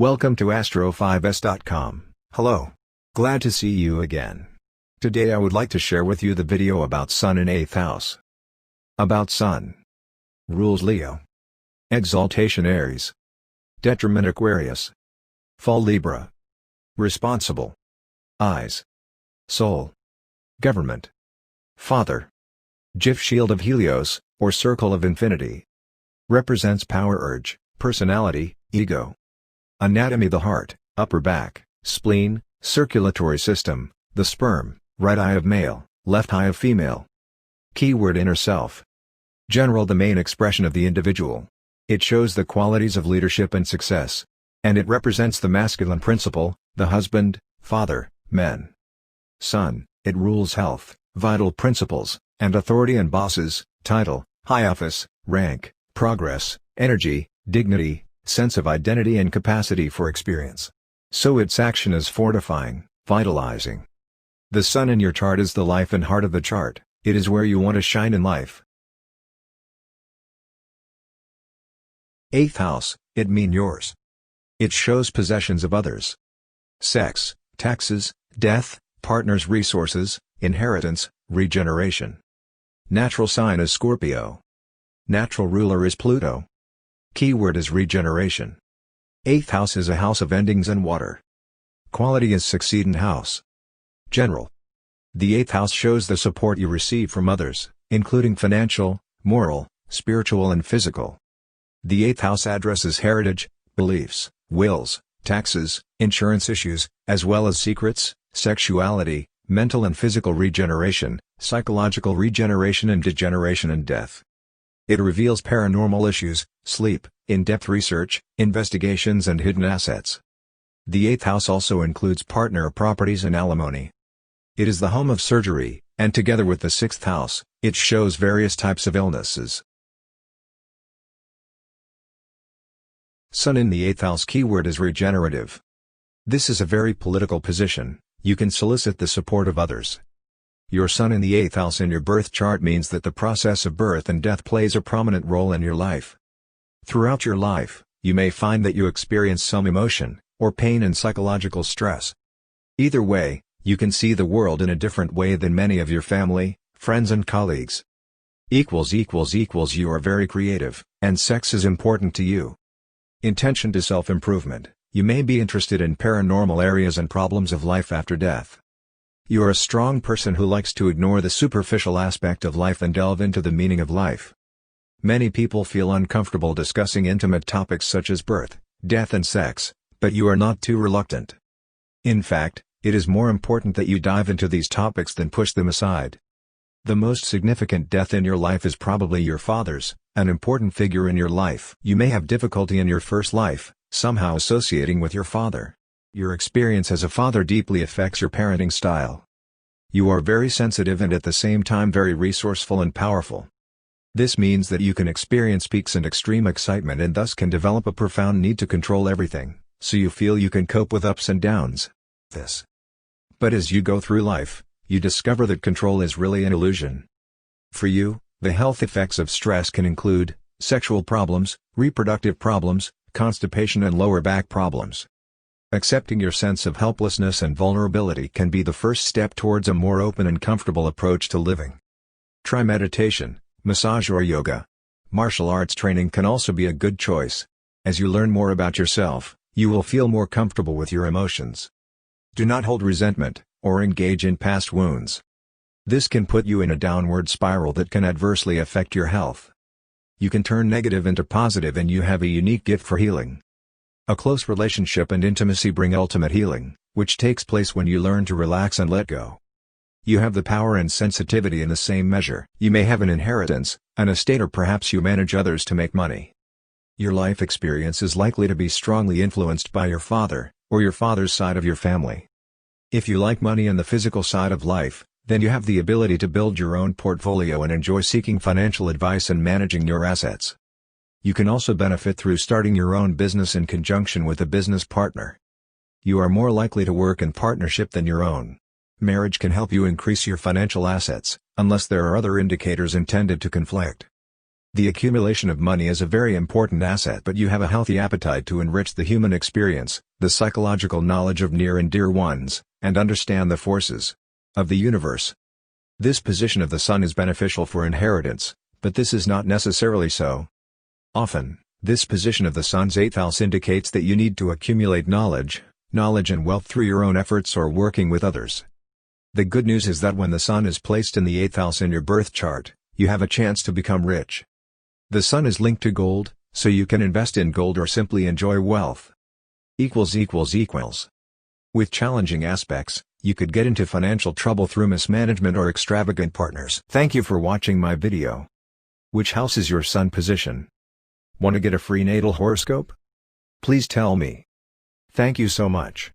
Welcome to Astro5s.com. Hello. Glad to see you again. Today I would like to share with you the video about Sun in 8th house. About Sun. Rules Leo. Exaltation Aries. Detriment Aquarius. Fall Libra. Responsible. Eyes. Soul. Government. Father. GIF Shield of Helios, or Circle of Infinity. Represents power urge, personality, ego. Anatomy: the heart, upper back, spleen, circulatory system, the sperm, right eye of male, left eye of female. Keyword: inner self. General: the main expression of the individual. It shows the qualities of leadership and success. And it represents the masculine principle, the husband, father, men. Sun: it rules health, vital principles, and authority and bosses, title, high office, rank, progress, energy, dignity, sense of identity and capacity for experience. So its action is fortifying, vitalizing. The Sun in your chart is the life and heart of the chart. It is where you want to shine in life. 8th house, it mean yours. It shows possessions of others. Sex, taxes, death, partners, resources, inheritance, regeneration. Natural sign is Scorpio. Natural ruler is Pluto. Keyword is regeneration. 8th house is a house of endings and water. Quality is succeeding house. General. The 8th house shows the support you receive from others, including financial, moral, spiritual and physical. The 8th house addresses heritage, beliefs, wills, taxes, insurance issues, as well as secrets, sexuality, mental and physical regeneration, psychological regeneration and degeneration and death. It reveals paranormal issues, sleep, in-depth research, investigations and hidden assets. The 8th house also includes partner properties and alimony. It is the home of surgery, and together with the 6th house, it shows various types of illnesses. Sun in the 8th house. Keyword is regenerative. This is a very political position. You can solicit the support of others. Your Sun in the 8th house in your birth chart means that the process of birth and death plays a prominent role in your life. Throughout your life, you may find that you experience some emotion, or pain and psychological stress. Either way, you can see the world in a different way than many of your family, friends and colleagues. You are very creative, and sex is important to you. Intention to self-improvement. You may be interested in paranormal areas and problems of life after death. You are a strong person who likes to ignore the superficial aspect of life and delve into the meaning of life. Many people feel uncomfortable discussing intimate topics such as birth, death and sex, but you are not too reluctant. In fact, it is more important that you dive into these topics than push them aside. The most significant death in your life is probably your father's, an important figure in your life. You may have difficulty in your first life, somehow associating with your father. Your experience as a father deeply affects your parenting style. You are very sensitive and at the same time very resourceful and powerful. This means that you can experience peaks and extreme excitement and thus can develop a profound need to control everything, so you feel you can cope with ups and downs. But as you go through life, you discover that control is really an illusion. For you, the health effects of stress can include sexual problems, reproductive problems, constipation and lower back problems. Accepting your sense of helplessness and vulnerability can be the first step towards a more open and comfortable approach to living. Try meditation, massage or yoga. Martial arts training can also be a good choice. As you learn more about yourself, you will feel more comfortable with your emotions. Do not hold resentment, or engage in past wounds. This can put you in a downward spiral that can adversely affect your health. You can turn negative into positive and you have a unique gift for healing. A close relationship and intimacy bring ultimate healing, which takes place when you learn to relax and let go. You have the power and sensitivity in the same measure. You may have an inheritance, an estate or perhaps you manage others to make money. Your life experience is likely to be strongly influenced by your father, or your father's side of your family. If you like money and the physical side of life, then you have the ability to build your own portfolio and enjoy seeking financial advice and managing your assets. You can also benefit through starting your own business in conjunction with a business partner. You are more likely to work in partnership than your own. Marriage can help you increase your financial assets, unless there are other indicators intended to conflict. The accumulation of money is a very important asset, but you have a healthy appetite to enrich the human experience, the psychological knowledge of near and dear ones, and understand the forces of the universe. This position of the sun is beneficial for inheritance, but this is not necessarily so. Often, this position of the sun's 8th house indicates that you need to accumulate knowledge and wealth through your own efforts or working with others. The good news is that when the sun is placed in the 8th house in your birth chart, you have a chance to become rich. The sun is linked to gold, so you can invest in gold or simply enjoy wealth. With challenging aspects, you could get into financial trouble through mismanagement or extravagant partners. Thank you for watching my video. Which house is your sun position? Want to get a free natal horoscope? Please tell me. Thank you so much.